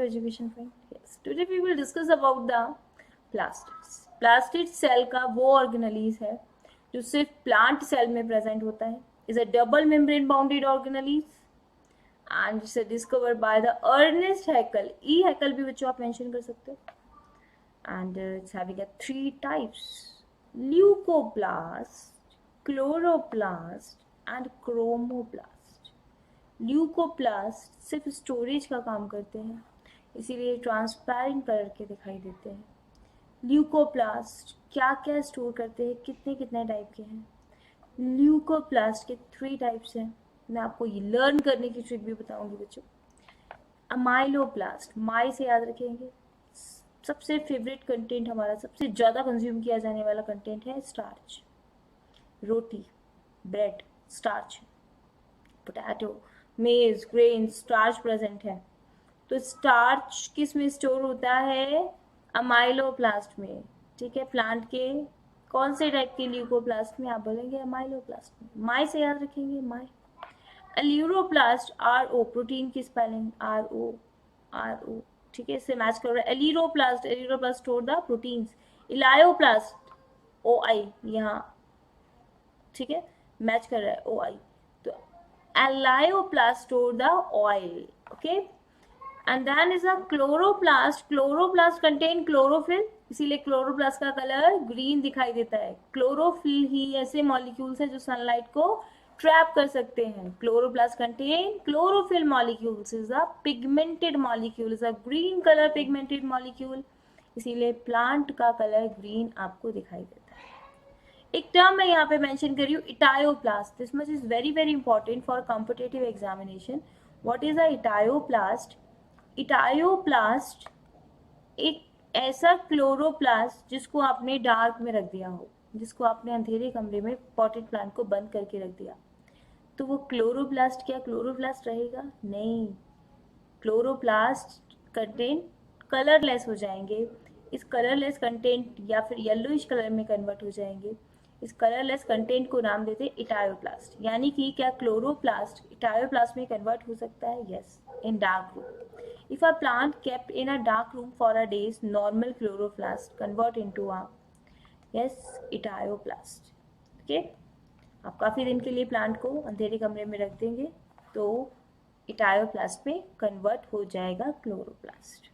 Education friend. Yes. Today we will discuss about the plastids. Plastid cell का वो organelles है जो सिर्फ प्लांट सेल में प्रेजेंट होता है. Is a double membrane bounded organelles and it's discovered by the Ernest Haeckel. E Haeckel भी बच्चों आप मेंशन कर सकते हो. And it's having a 3 types: leucoplast, chloroplast and chromoplast. Leucoplast सिर्फ स्टोरेज का काम करते हैं, इसीलिए ट्रांसपेरेंट कलर के दिखाई देते हैं. ल्यूकोप्लास्ट क्या क्या स्टोर करते हैं, कितने कितने टाइप के हैं. ल्यूकोप्लास्ट के 3 टाइप्स हैं. मैं आपको ये लर्न करने की ट्रिक भी बताऊंगी बच्चों. अमाइलोप्लास्ट, माई से याद रखेंगे. सबसे फेवरेट कंटेंट हमारा, सबसे ज़्यादा कंज्यूम किया जाने वाला कंटेंट है स्टार्च. रोटी, ब्रेड, स्टार्च. पोटैटो, मेज, ग्रेन, स्टार्च प्रेजेंट है. तो स्टार्च किस में स्टोर होता है? अमाइलोप्लास्ट में. ठीक है, प्लांट के कौन से टाइप के ल्यूकोप्लास्ट में? आप बोलेंगे अमाइलोप्लास्ट में. माई से याद रखेंगे, माई. एलिरोप्लास्ट, RO, प्रोटीन की स्पेलिंग RO. ठीक है, इससे मैच कर रहा है. Aleuroplast store the proteins. Elaioplast OI यहाँ, ठीक है, मैच कर रहा है OI. तो elaioplast store the oil. Okay, and then is a chloroplast. Chloroplast contain chlorophyll, इसीलिए क्लोरोप्लास्ट का कलर ग्रीन दिखाई देता है. क्लोरोफिल ही ऐसे मॉलिक्यूल्स है जो सनलाइट को ट्रैप कर सकते हैं. Chloroplast contain chlorophyll molecules, is a pigmented molecule, is a green colour pigmented molecule, इसीलिए प्लांट का कलर ग्रीन आपको दिखाई देता है. एक टर्म मैं यहाँ पे मेंशन कर रही हूँ, etioplast. This much is very very important for competitive examination. What is a etioplast? Etioplast एक ऐसा क्लोरोप्लास्ट जिसको आपने डार्क में रख दिया हो, जिसको आपने अंधेरे कमरे में पॉटेड प्लांट को बंद करके रख दिया, तो वो क्लोरोप्लास्ट क्या क्लोरोप्लास्ट रहेगा? नहीं. क्लोरोप्लास्ट कंटेंट कलरलेस हो जाएंगे. इस कलरलेस कंटेंट या फिर येलोइश कलर में कन्वर्ट हो जाएंगे. इस कलरलेस कंटेंट को नाम देते हैं इटायोप्लास्ट. यानी कि क्या क्लोरोप्लास्ट इटायोप्लास्ट में कन्वर्ट हो सकता है? Yes, in dark room. If a plant kept in a dark room for a days, normal chloroplast convert into a etioplast. Okay, आप काफ़ी दिन के लिए प्लांट को अंधेरे कमरे में रख देंगे तो इटायोप्लास्ट में कन्वर्ट हो जाएगा क्लोरोप्लास्ट.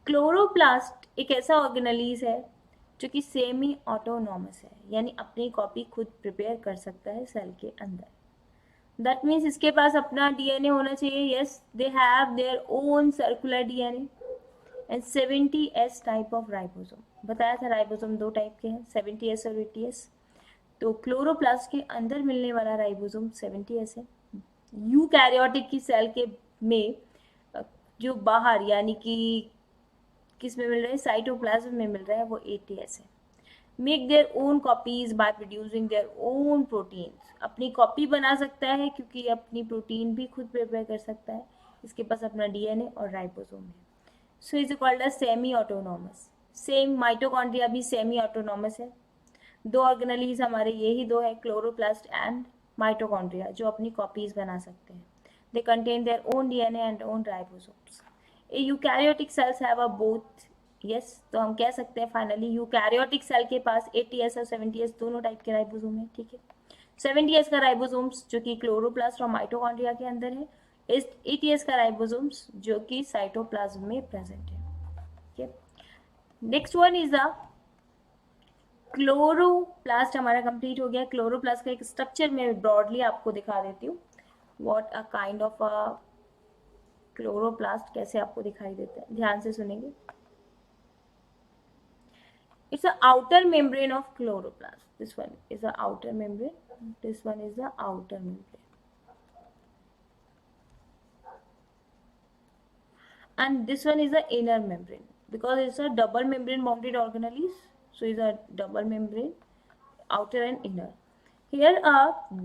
क्लोरोप्लास्ट एक ऐसा ऑर्गेनेलीज है जो कि सेमी ऑटोनॉमस है, यानी अपनी कॉपी खुद प्रिपेयर कर सकता है सेल के अंदर. दैट मीन्स इसके पास अपना DNA होना चाहिए. Yes, they have their own circular DNA and 70S type of ribosome. बताया था राइबोसोम 2 टाइप के हैं, 70S और 80S. तो क्लोरोप्लास्ट के अंदर मिलने वाला राइबोसोम 70S है. यूकैरियोटिक की सेल के में जो बाहर यानी कि किस में मिल रहा है? साइटोप्लाज्म में मिल रहा है, वो 80S है. Make their own copies by producing their own proteins. अपनी कॉपी बना सकता है क्योंकि अपनी प्रोटीन भी खुद प्रिपेयर कर सकता है. इसके पास अपना DNA और राइबोसोम है. So is called a semi autonomous. Same mitochondria भी सेमी ऑटोनॉमस है. 2 ऑर्गेनेलीज हमारे यही 2 है, क्लोरोप्लास्ट एंड माइटोकॉन्ड्रिया, जो अपनी कॉपीज बना सकते हैं. They contain their own DNA and own ribosomes. Eukaryotic cells have a both. Yes, तो हम कह सकते हैं फाइनली यूकैरियोटिक सेल के पास 80S और 70S दोनों टाइप के राइबोसोम है. ठीक है, 70S का राइबोसोम्स जो कि क्लोरोप्लास्ट और माइटोकॉन्ड्रिया के अंदर है, 80S का राइबोसोम्स जो कि साइटोप्लाज्म में प्रेजेंट है. ठीक है, next one is the chloroplast. हमारा कंप्लीट हो गया. क्लोरोप्लास्ट का एक स्ट्रक्चर मैं ब्रॉडली आपको दिखा देती हूँ. What a kind of a chloroplast कैसे आपको दिखाई देता है, ध्यान से सुनेंगे. It's the outer membrane of chloroplast. This one is the outer membrane. This one is the outer membrane. And this one is the inner membrane. Because it's a double membrane bounded organelles. So it's a double membrane, outer and inner. Here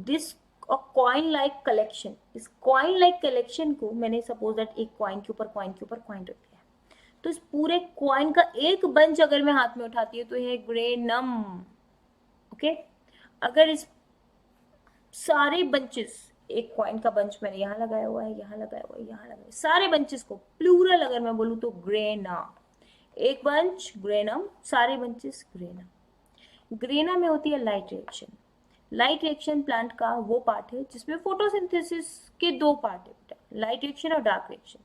this a coin like collection. इस coin like collection को मैंने suppose that एक coin के ऊपर coin के ऊपर coin रख दिया. तो इस पूरे कॉइन का एक बंच अगर मैं हाथ में उठाती हूँ तो ये ग्रेनम. ओके, अगर इस सारे बंचेस एक कॉइन का बंच मैंने यहाँ लगाया हुआ है, यहाँ लगाया हुआ है, यहाँ लगाया, सारे बंचेस को प्लूरल अगर मैं बोलूँ तो ग्रेना, एक बंच ग्रेनम, सारे बंचेस ग्रेना। ग्रेना में होती है light reaction. Light reaction plant का वो पार्ट है जिसमें फोटोसिंथेसिस के दो पार्ट है बेटा, लाइट रिएक्शन और डार्क रिएक्शन।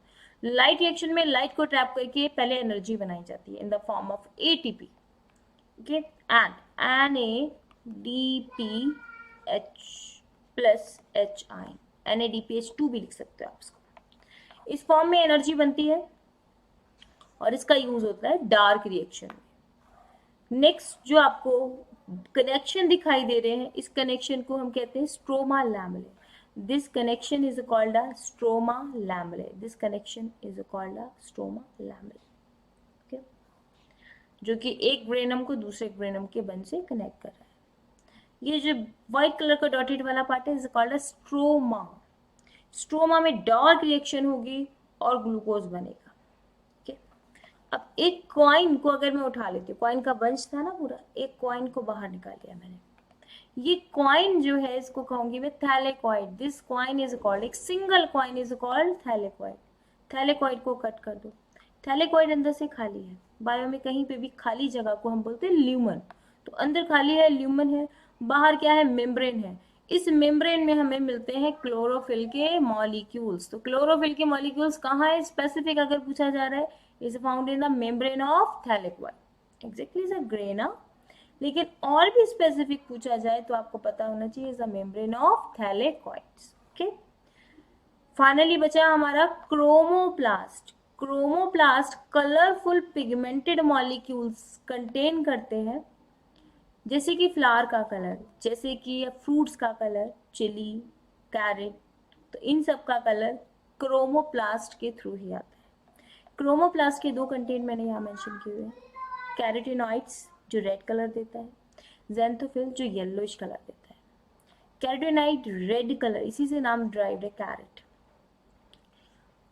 लाइट रिएक्शन में लाइट को ट्रैप करके पहले एनर्जी बनाई जाती है in the form of ATP, okay, and NADPH plus H ion, NADPH2 भी लिख सकते हो आप इसको। इस फॉर्म में एनर्जी बनती है और इसका यूज होता है डार्क रिएक्शन में। नेक्स्ट जो आपको कनेक्शन दिखाई दे रहे हैं, इस कनेक्शन को हम कहते हैं stroma lamellae. This connection is called a stroma lamellae, this connection is called a stroma lamellae, okay, जो कि एक ग्रेनम को दूसरे ग्रेनम के बंच से कनेक्ट कर रहा है। ये जो व्हाइट कलर का डॉटेड वाला पार्ट है is called a stroma. Stroma में डार्क रिएक्शन होगी और ग्लूकोज बनेगा। अब एक कॉइन को अगर मैं उठा लेती हूँ, कॉइन का बंच था ना पूरा, एक कॉइन को बाहर निकाल लिया मैंने, ये कॉइन जो है इसको कहूंगी मैं thylakoid. This coin is called, एक single coin is called thylakoid. Thylakoid को कट कर दो, थैलेकॉइड अंदर से खाली है। बायो में कहीं पे भी खाली जगह को हम बोलते हैं ल्यूमन। तो अंदर खाली है, ल्यूमन है, बाहर क्या है, मेम्ब्रेन है। इस मेम्ब्रेन में हमें मिलते हैं क्लोरोफिल के मॉलिक्यूल्स। तो क्लोरोफिल के मॉलिक्यूल्स कहाँ है स्पेसिफिक अगर पूछा जा रहा है, is found in the membrane of thylakoid, exactly is a grana. लेकिन और भी स्पेसिफिक पूछा जाए तो आपको पता होना चाहिए is the membrane of थैलेकॉइड्स, okay. Finally बचा हमारा chromoplast. Chromoplast colourful pigmented molecules contain करते हैं, जैसे कि फ्लावर का कलर, जैसे कि फ्रूट्स का कलर, चिली, कैरेट, तो इन सब का कलर क्रोमोप्लास्ट के थ्रू ही आता है। क्रोमोप्लास्ट के दो कंटेंट मैंने यहाँ मेंशन किए हुए हैं, कैरोटीनॉइड्स जो रेड कलर देता है, ज़ैंथोफिल जो येलोइश कलर देता है। कैरोटीनॉइड रेड कलर, इसी से नाम ड्राइव्ड है कैरेट।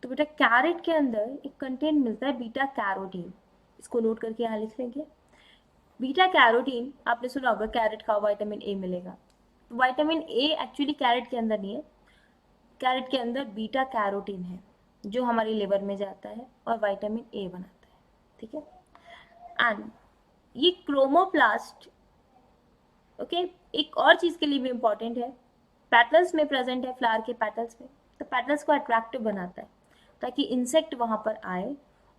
तो बेटा कैरेट के अंदर एक कंटेंट मिलता है बीटा कैरोटीन, इसको नोट करके यहाँ लिख लेंगे। बीटा कैरोटीन आपने सुना होगा, कैरेट खाओ विटामिन ए मिलेगा। विटामिन ए एक्चुअली कैरेट के अंदर नहीं है, कैरेट के अंदर बीटा कैरोटीन है जो हमारी लिवर में जाता है और विटामिन ए बनाता है, ठीक है। एंड ये क्रोमोप्लास्ट, ओके, एक और चीज के लिए भी इंपॉर्टेंट है, पेटल्स में प्रेजेंट है, फ्लावर के पेटल्स में। तो पेटल्स को अट्रैक्टिव बनाता है ताकि इंसेक्ट वहां पर आए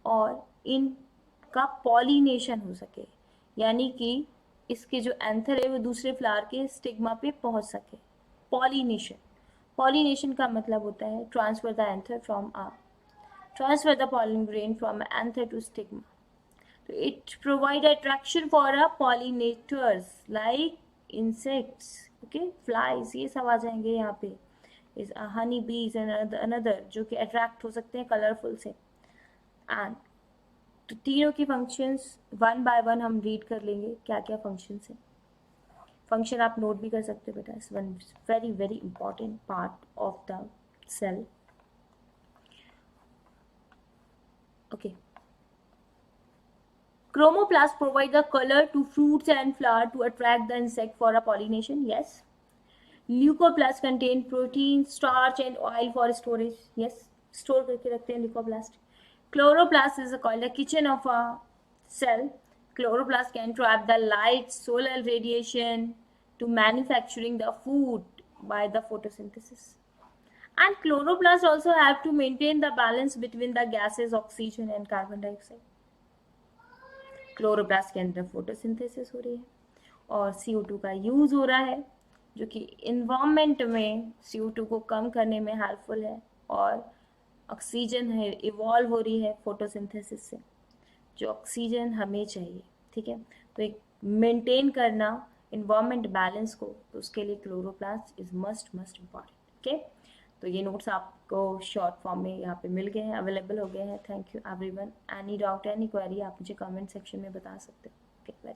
और इनका पॉलिनेशन हो सके, यानी कि इसके जो एंथर है वो दूसरे फ्लावर के स्टिग्मा पे पहुंच सके। पॉलिनेशन, पॉलिनेशन का मतलब होता है transfer the anther from a, transfer the pollen grain from anther to stigma. So it provide attraction for a pollinators like insects, okay, flies, ये सब आ जाएंगे यहाँ पे, is honey bees and another जो कि attract हो सकते हैं कलरफुल से। एंड तो तीनों की फंक्शंस वन बाय वन हम रीड कर लेंगे, क्या क्या फंक्शंस है। फंक्शन आप नोट भी कर सकते हो बेटा, is one very very important part of the cell, okay. Chromoplasts provide the color to fruits and flower to attract the insect for a pollination, yes. Leucoplasts contain protein, starch and oil for storage, yes, store करके रखते हैं leucoplast. Chloroplast is called the kitchen of a cell. Chloroplast can trap the light, solar radiation to manufacturing the food by the photosynthesis. And chloroplasts also have to maintain the balance between the gases oxygen and carbon dioxide. Chloroplast के अंदर photosynthesis हो रही है और CO2 का use हो रहा है, जो कि इन्वायरमेंट में CO2 को कम करने में हेल्पफुल है, और ऑक्सीजन है इवॉल्व हो रही है फोटोसिंथेसिस से, जो ऑक्सीजन हमें चाहिए, ठीक है। तो एक मेंटेन करना इन्वायरमेंट बैलेंस को, तो उसके लिए chloroplast is must important, okay. तो ये नोट्स आपको शॉर्ट फॉर्म में यहाँ पे मिल गए हैं, अवेलेबल हो गए हैं। Thank you everyone. Any doubt any query आप मुझे कमेंट सेक्शन में बता सकते हो, ओके।